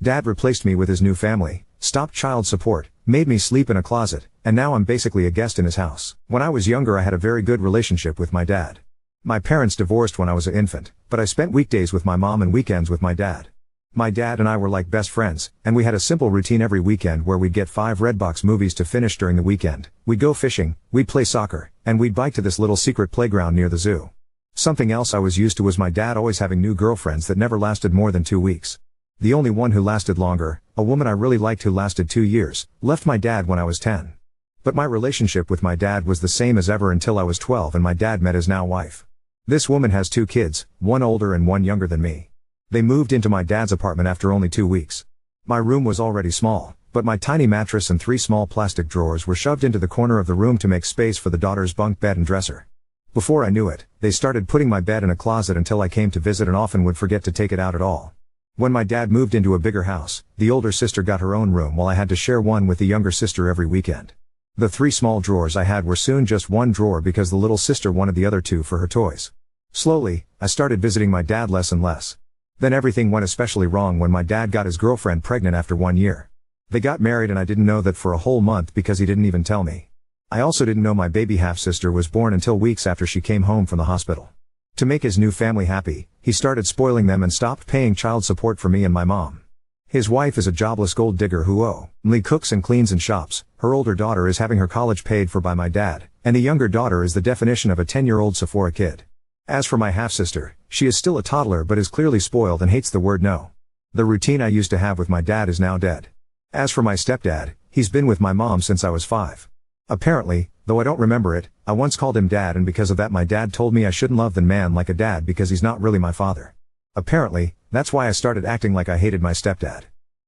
Dad replaced me with his new family, stopped child support, made me sleep in a closet, and now I'm basically a guest in his house. When I was younger I had a very good relationship with my dad. My parents divorced when I was an infant, but I spent weekdays with my mom and weekends with my dad. My dad and I were like best friends, and we had a simple routine every weekend where we'd get 5 Redbox movies to finish during the weekend, we'd go fishing, we'd play soccer, and we'd bike to this little secret playground near the zoo. Something else I was used to was my dad always having new girlfriends that never lasted more than 2 weeks. The only one who lasted longer, a woman I really liked who lasted 2 years, left my dad when I was 10. But my relationship with my dad was the same as ever until I was 12 and my dad met his now wife. This woman has 2 kids, one older and one younger than me. They moved into my dad's apartment after only 2 weeks. My room was already small, but my tiny mattress and 3 small plastic drawers were shoved into the corner of the room to make space for the daughter's bunk bed and dresser. Before I knew it, they started putting my bed in a closet until I came to visit and often would forget to take it out at all. When my dad moved into a bigger house, the older sister got her own room while I had to share one with the younger sister every weekend. The 3 small drawers I had were soon just one drawer because the little sister wanted the other 2 for her toys. Slowly, I started visiting my dad less and less. Then everything went especially wrong when my dad got his girlfriend pregnant after 1 year. They got married and I didn't know that for a whole month because he didn't even tell me. I also didn't know my baby half-sister was born until weeks after she came home from the hospital. To make his new family happy, he started spoiling them and stopped paying child support for me and my mom. His wife is a jobless gold digger who only cooks and cleans and shops, her older daughter is having her college paid for by my dad, and the younger daughter is the definition of a 10-year-old Sephora kid. As for my half-sister, she is still a toddler but is clearly spoiled and hates the word no. The routine I used to have with my dad is now dead. As for my stepdad, he's been with my mom since I was 5. Apparently, though I don't remember it, I once called him dad and because of that my dad told me I shouldn't love the man like a dad because he's not really my father. Apparently, that's why I started acting like I hated my stepdad.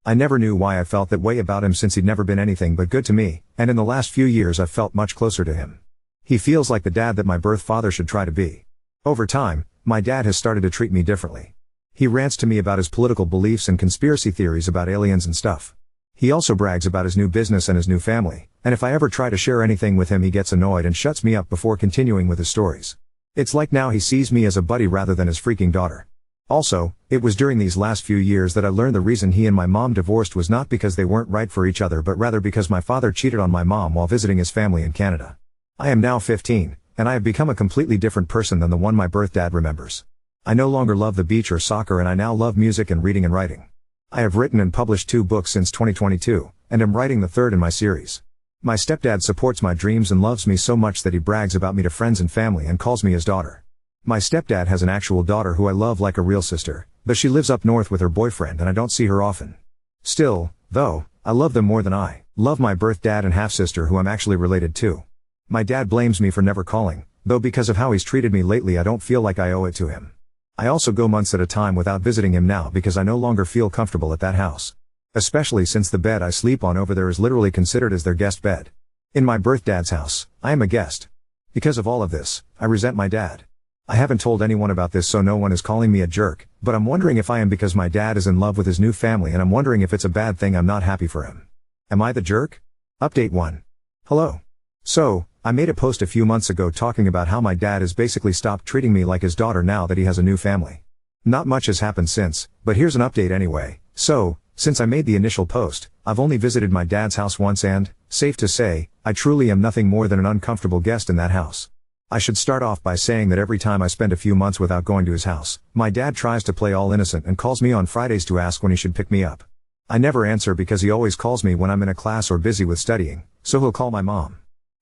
I never knew why I felt that way about him since he'd never been anything but good to me, and in the last few years I've felt much closer to him. He feels like the dad that my birth father should try to be. Over time, my dad has started to treat me differently. He rants to me about his political beliefs and conspiracy theories about aliens and stuff. He also brags about his new business and his new family, and if I ever try to share anything with him he gets annoyed and shuts me up before continuing with his stories. It's like now he sees me as a buddy rather than his freaking daughter. Also, it was during these last few years that I learned the reason he and my mom divorced was not because they weren't right for each other but rather because my father cheated on my mom while visiting his family in Canada. I am now 15. And I have become a completely different person than the one my birth dad remembers. I no longer love the beach or soccer and I now love music and reading and writing. I have written and published 2 books since 2022, and am writing the 3rd in my series. My stepdad supports my dreams and loves me so much that he brags about me to friends and family and calls me his daughter. My stepdad has an actual daughter who I love like a real sister, but she lives up north with her boyfriend and I don't see her often. Still, though, I love them more than I love my birth dad and half-sister who I'm actually related to. My dad blames me for never calling, though because of how he's treated me lately I don't feel like I owe it to him. I also go months at a time without visiting him now because I no longer feel comfortable at that house. Especially since the bed I sleep on over there is literally considered as their guest bed. In my birth dad's house, I am a guest. Because of all of this, I resent my dad. I haven't told anyone about this so no one is calling me a jerk, but I'm wondering if I am because my dad is in love with his new family and I'm wondering if it's a bad thing I'm not happy for him. Am I the jerk? Update 1. Hello. So, I made a post a few months ago talking about how my dad has basically stopped treating me like his daughter now that he has a new family. Not much has happened since, but here's an update anyway. So, since I made the initial post, I've only visited my dad's house once and, safe to say, I truly am nothing more than an uncomfortable guest in that house. I should start off by saying that every time I spend a few months without going to his house, my dad tries to play all innocent and calls me on Fridays to ask when he should pick me up. I never answer because he always calls me when I'm in a class or busy with studying, so he'll call my mom.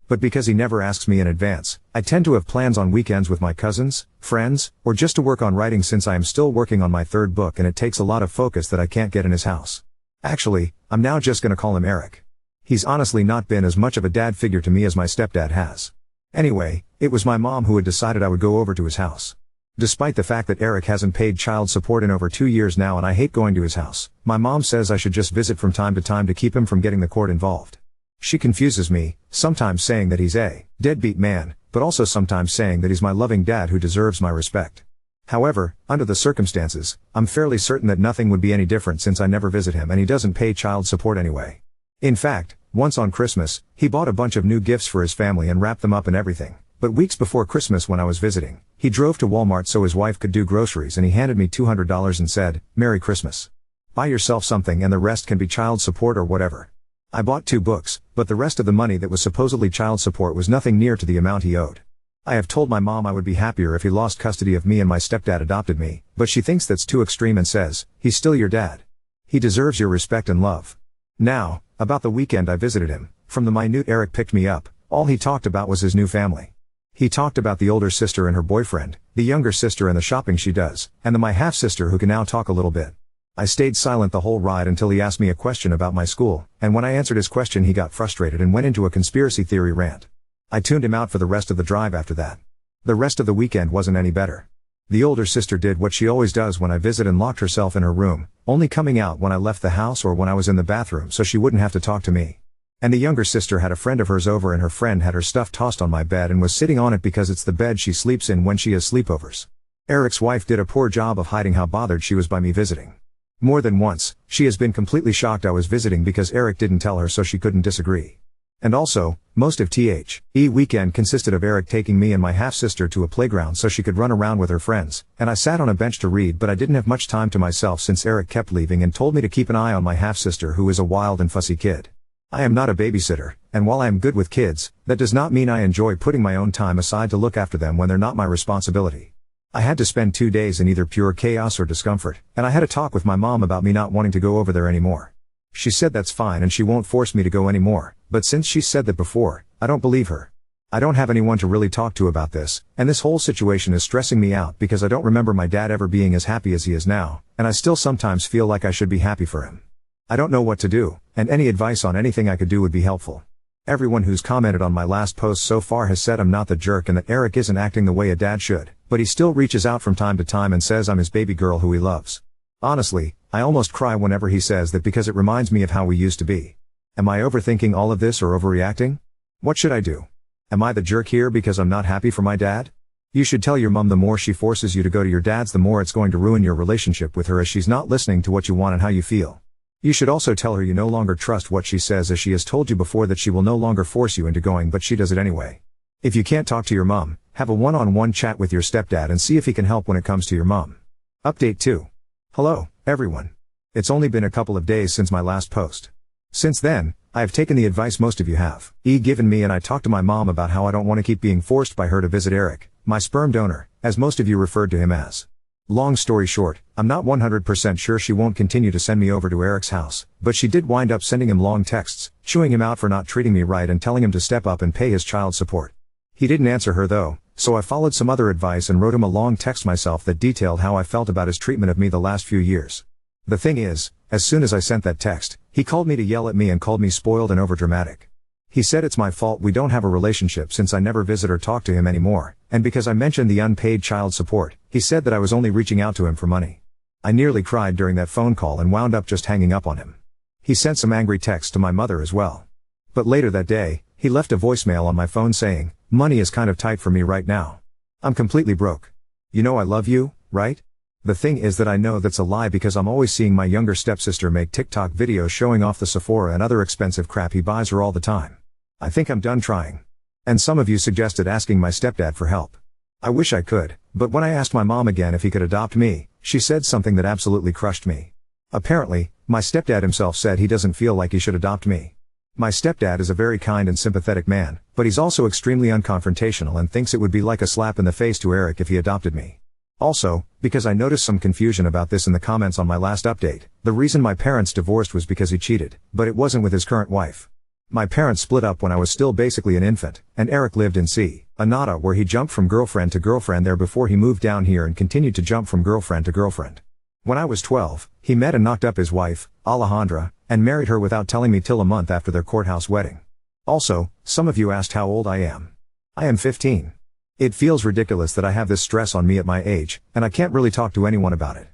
But because he never asks me in advance, I tend to have plans on weekends with my cousins, friends, or just to work on writing since I am still working on my 3rd book and it takes a lot of focus that I can't get in his house. Actually, I'm now just gonna call him Eric. He's honestly not been as much of a dad figure to me as my stepdad has. Anyway, it was my mom who had decided I would go over to his house. Despite the fact that Eric hasn't paid child support in over 2 years now and I hate going to his house, my mom says I should just visit from time to keep him from getting the court involved. She confuses me, sometimes saying that he's a deadbeat man, but also sometimes saying that he's my loving dad who deserves my respect. However, under the circumstances, I'm fairly certain that nothing would be any different since I never visit him and he doesn't pay child support anyway. In fact, once on Christmas, he bought a bunch of new gifts for his family and wrapped them up and everything. But weeks before Christmas when I was visiting, he drove to Walmart so his wife could do groceries and he handed me $200 and said, "Merry Christmas." Buy yourself something and the rest can be child support or whatever. I bought 2 books, but the rest of the money that was supposedly child support was nothing near to the amount he owed. I have told my mom I would be happier if he lost custody of me and my stepdad adopted me, but she thinks that's too extreme and says, he's still your dad. He deserves your respect and love. Now, about the weekend I visited him. From the minute Eric picked me up, all he talked about was his new family. He talked about the older sister and her boyfriend, the younger sister and the shopping she does, and my half-sister who can now talk a little bit. I stayed silent the whole ride until he asked me a question about my school, and when I answered his question he got frustrated and went into a conspiracy theory rant. I tuned him out for the rest of the drive after that. The rest of the weekend wasn't any better. The older sister did what she always does when I visit and locked herself in her room, only coming out when I left the house or when I was in the bathroom so she wouldn't have to talk to me. And the younger sister had a friend of hers over and her friend had her stuff tossed on my bed and was sitting on it because it's the bed she sleeps in when she has sleepovers. Eric's wife did a poor job of hiding how bothered she was by me visiting. More than once, she has been completely shocked I was visiting because Eric didn't tell her so she couldn't disagree. And also, most of THE weekend consisted of Eric taking me and my half-sister to a playground so she could run around with her friends, and I sat on a bench to read but I didn't have much time to myself since Eric kept leaving and told me to keep an eye on my half-sister who is a wild and fussy kid. I am not a babysitter, and while I am good with kids, that does not mean I enjoy putting my own time aside to look after them when they're not my responsibility. I had to spend 2 days in either pure chaos or discomfort, and I had a talk with my mom about me not wanting to go over there anymore. She said that's fine and she won't force me to go anymore, but since she said that before, I don't believe her. I don't have anyone to really talk to about this, and this whole situation is stressing me out because I don't remember my dad ever being as happy as he is now, and I still sometimes feel like I should be happy for him. I don't know what to do, and any advice on anything I could do would be helpful. Everyone who's commented on my last post so far has said I'm not the jerk and that Eric isn't acting the way a dad should, but he still reaches out from time to time and says I'm his baby girl who he loves. Honestly, I almost cry whenever he says that because it reminds me of how we used to be. Am I overthinking all of this or overreacting? What should I do? Am I the jerk here because I'm not happy for my dad? You should tell your mom the more she forces you to go to your dad's the more it's going to ruin your relationship with her as she's not listening to what you want and how you feel. You should also tell her you no longer trust what she says as she has told you before that she will no longer force you into going but she does it anyway. If you can't talk to your mom, have a one-on-one chat with your stepdad and see if he can help when it comes to your mom. Update 2. Hello, everyone. It's only been a couple of days since my last post. Since then, I have taken the advice most of you have given me and I talked to my mom about how I don't want to keep being forced by her to visit Eric, my sperm donor, as most of you referred to him as. Long story short, I'm not 100% sure she won't continue to send me over to Eric's house, but she did wind up sending him long texts, chewing him out for not treating me right and telling him to step up and pay his child support. He didn't answer her though, so I followed some other advice and wrote him a long text myself that detailed how I felt about his treatment of me the last few years. The thing is, as soon as I sent that text, he called me to yell at me and called me spoiled and overdramatic. He said it's my fault we don't have a relationship since I never visit or talk to him anymore, and because I mentioned the unpaid child support, he said that I was only reaching out to him for money. I nearly cried during that phone call and wound up just hanging up on him. He sent some angry texts to my mother as well. But later that day, he left a voicemail on my phone saying, "Money is kind of tight for me right now. I'm completely broke. You know I love you, right?" The thing is that I know that's a lie because I'm always seeing my younger stepsister make TikTok videos showing off the Sephora and other expensive crap he buys her all the time. I think I'm done trying. And some of you suggested asking my stepdad for help. I wish I could, but when I asked my mom again if he could adopt me, she said something that absolutely crushed me. Apparently, my stepdad himself said he doesn't feel like he should adopt me. My stepdad is a very kind and sympathetic man, but he's also extremely unconfrontational and thinks it would be like a slap in the face to Eric if he adopted me. Also, because I noticed some confusion about this in the comments on my last update, the reason my parents divorced was because he cheated, but it wasn't with his current wife. My parents split up when I was still basically an infant, and Eric lived in Canada where he jumped from girlfriend to girlfriend there before he moved down here and continued to jump from girlfriend to girlfriend. When I was 12, he met and knocked up his wife, Alejandra, and married her without telling me till a month after their courthouse wedding. Also, some of you asked how old I am. I am 15. It feels ridiculous that I have this stress on me at my age, and I can't really talk to anyone about it.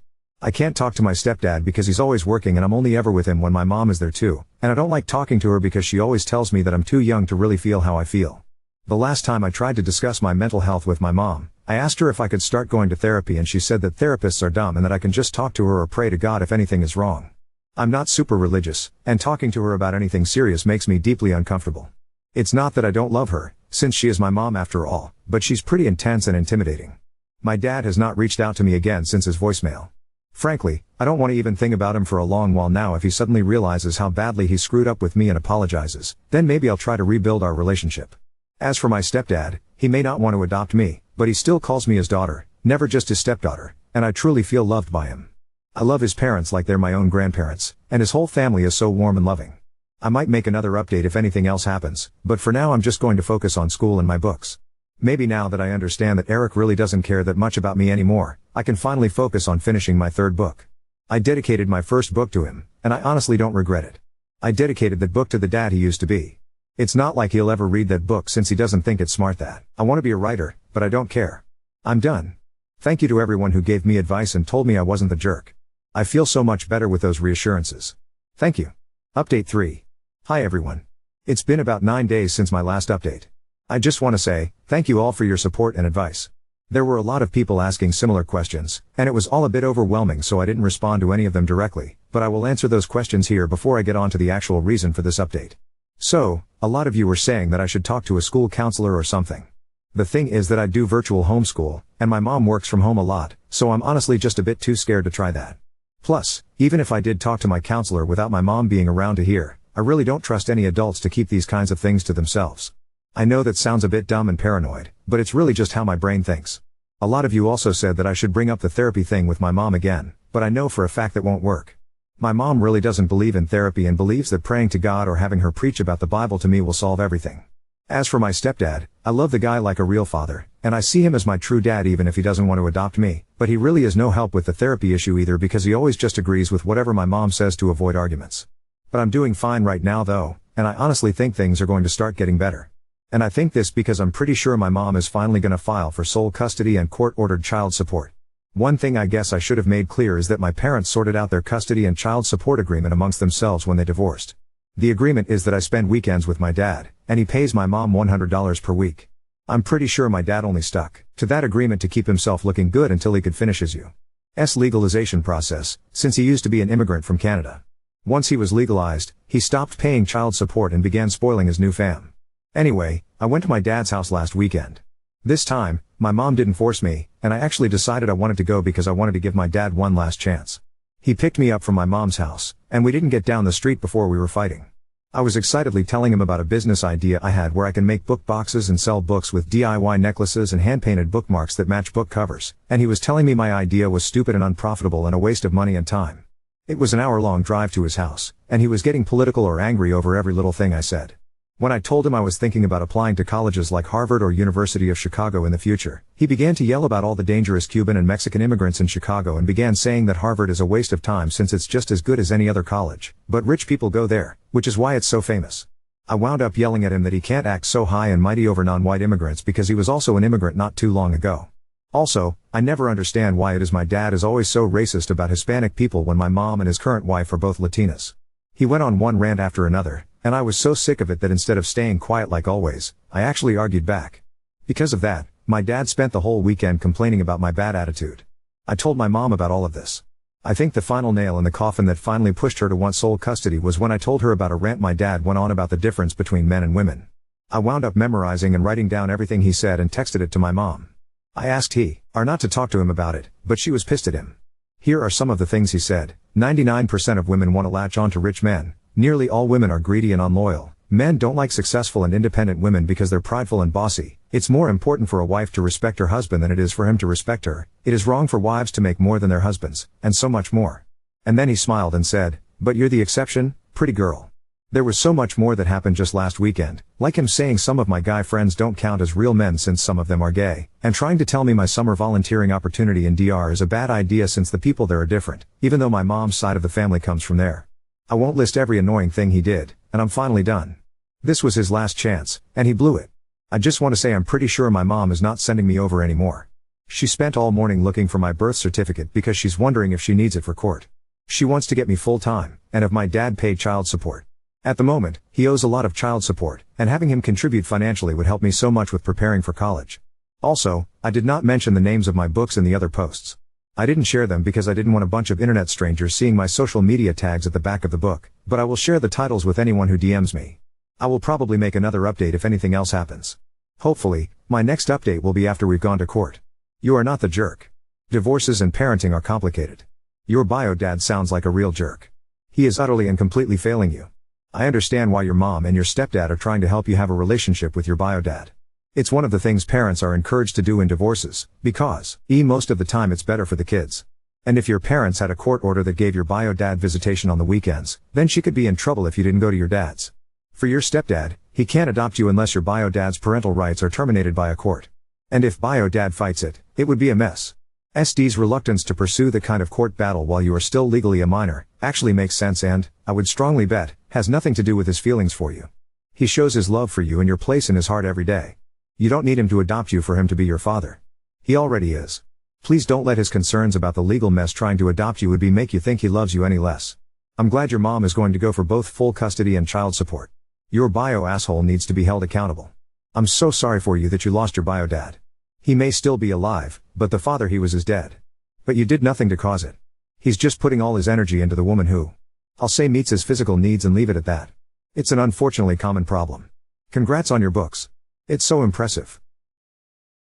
I can't talk to my stepdad because he's always working and I'm only ever with him when my mom is there too, and I don't like talking to her because she always tells me that I'm too young to really feel how I feel. The last time I tried to discuss my mental health with my mom, I asked her if I could start going to therapy and she said that therapists are dumb and that I can just talk to her or pray to God if anything is wrong. I'm not super religious, and talking to her about anything serious makes me deeply uncomfortable. It's not that I don't love her, since she is my mom after all, but she's pretty intense and intimidating. My dad has not reached out to me again since his voicemail. Frankly, I don't want to even think about him for a long while now. If he suddenly realizes how badly he screwed up with me and apologizes, then maybe I'll try to rebuild our relationship. As for my stepdad, he may not want to adopt me, but he still calls me his daughter, never just his stepdaughter, and I truly feel loved by him. I love his parents like they're my own grandparents, and his whole family is so warm and loving. I might make another update if anything else happens, but for now I'm just going to focus on school and my books. Maybe now that I understand that Eric really doesn't care that much about me anymore, I can finally focus on finishing my third book. I dedicated my first book to him, and I honestly don't regret it. I dedicated that book to the dad he used to be. It's not like he'll ever read that book since he doesn't think it's smart that I want to be a writer, but I don't care. I'm done. Thank you to everyone who gave me advice and told me I wasn't the jerk. I feel so much better with those reassurances. Thank you. Update 3. Hi everyone. It's been about 9 days since my last update. I just want to say, thank you all for your support and advice. There were a lot of people asking similar questions, and it was all a bit overwhelming, so I didn't respond to any of them directly, but I will answer those questions here before I get on to the actual reason for this update. So, a lot of you were saying that I should talk to a school counselor or something. The thing is that I do virtual homeschool, and my mom works from home a lot, so I'm honestly just a bit too scared to try that. Plus, even if I did talk to my counselor without my mom being around to hear, I really don't trust any adults to keep these kinds of things to themselves. I know that sounds a bit dumb and paranoid, but it's really just how my brain thinks. A lot of you also said that I should bring up the therapy thing with my mom again, but I know for a fact that won't work. My mom really doesn't believe in therapy and believes that praying to God or having her preach about the Bible to me will solve everything. As for my stepdad, I love the guy like a real father, and I see him as my true dad even if he doesn't want to adopt me, but he really is no help with the therapy issue either because he always just agrees with whatever my mom says to avoid arguments. But I'm doing fine right now though, and I honestly think things are going to start getting better. And I think this because I'm pretty sure my mom is finally gonna file for sole custody and court-ordered child support. One thing I guess I should have made clear is that my parents sorted out their custody and child support agreement amongst themselves when they divorced. The agreement is that I spend weekends with my dad, and he pays my mom $100 per week. I'm pretty sure my dad only stuck to that agreement to keep himself looking good until he could finish his U.S. legalization process, since he used to be an immigrant from Canada. Once he was legalized, he stopped paying child support and began spoiling his new fam. Anyway, I went to my dad's house last weekend. This time, my mom didn't force me, and I actually decided I wanted to go because I wanted to give my dad one last chance. He picked me up from my mom's house, and we didn't get down the street before we were fighting. I was excitedly telling him about a business idea I had where I can make book boxes and sell books with DIY necklaces and hand-painted bookmarks that match book covers, and he was telling me my idea was stupid and unprofitable and a waste of money and time. It was an hour-long drive to his house, and he was getting political or angry over every little thing I said. When I told him I was thinking about applying to colleges like Harvard or University of Chicago in the future, he began to yell about all the dangerous Cuban and Mexican immigrants in Chicago and began saying that Harvard is a waste of time since it's just as good as any other college, but rich people go there, which is why it's so famous. I wound up yelling at him that he can't act so high and mighty over non-white immigrants because he was also an immigrant not too long ago. Also, I never understand why it is my dad is always so racist about Hispanic people when my mom and his current wife are both Latinas. He went on one rant after another, and I was so sick of it that instead of staying quiet like always, I actually argued back. Because of that, my dad spent the whole weekend complaining about my bad attitude. I told my mom about all of this. I think the final nail in the coffin that finally pushed her to want sole custody was when I told her about a rant my dad went on about the difference between men and women. I wound up memorizing and writing down everything he said and texted it to my mom. I asked her not to talk to him about it, but she was pissed at him. Here are some of the things he said. 99% of women want to latch on to rich men. Nearly all women are greedy and unloyal. Men don't like successful and independent women because they're prideful and bossy. It's more important for a wife to respect her husband than it is for him to respect her. It is wrong for wives to make more than their husbands, and so much more. And then he smiled and said, "But you're the exception, pretty girl." There was so much more that happened just last weekend, like him saying some of my guy friends don't count as real men since some of them are gay, and trying to tell me my summer volunteering opportunity in DR is a bad idea since the people there are different, even though my mom's side of the family comes from there. I won't list every annoying thing he did, and I'm finally done. This was his last chance, and he blew it. I just want to say I'm pretty sure my mom is not sending me over anymore. She spent all morning looking for my birth certificate because she's wondering if she needs it for court. She wants to get me full-time, and have my dad pay child support. At the moment, he owes a lot of child support, and having him contribute financially would help me so much with preparing for college. Also, I did not mention the names of my books in the other posts. I didn't share them because I didn't want a bunch of internet strangers seeing my social media tags at the back of the book, but I will share the titles with anyone who DMs me. I will probably make another update if anything else happens. Hopefully, my next update will be after we've gone to court. You are not the jerk. Divorces and parenting are complicated. Your bio dad sounds like a real jerk. He is utterly and completely failing you. I understand why your mom and your stepdad are trying to help you have a relationship with your bio dad. It's one of the things parents are encouraged to do in divorces, because, most of the time it's better for the kids. And if your parents had a court order that gave your bio dad visitation on the weekends, then she could be in trouble if you didn't go to your dad's. For your stepdad, he can't adopt you unless your bio dad's parental rights are terminated by a court. And if bio dad fights it, it would be a mess. SD's reluctance to pursue the kind of court battle while you are still legally a minor, actually makes sense and, I would strongly bet, has nothing to do with his feelings for you. He shows his love for you and your place in his heart every day. You don't need him to adopt you for him to be your father. He already is. Please don't let his concerns about the legal mess trying to adopt you would be make you think he loves you any less. I'm glad your mom is going to go for both full custody and child support. Your bio asshole needs to be held accountable. I'm so sorry for you that you lost your bio dad. He may still be alive, but the father he was is dead. But you did nothing to cause it. He's just putting all his energy into the woman who, I'll say, meets his physical needs and leave it at that. It's an unfortunately common problem. Congrats on your books. It's so impressive.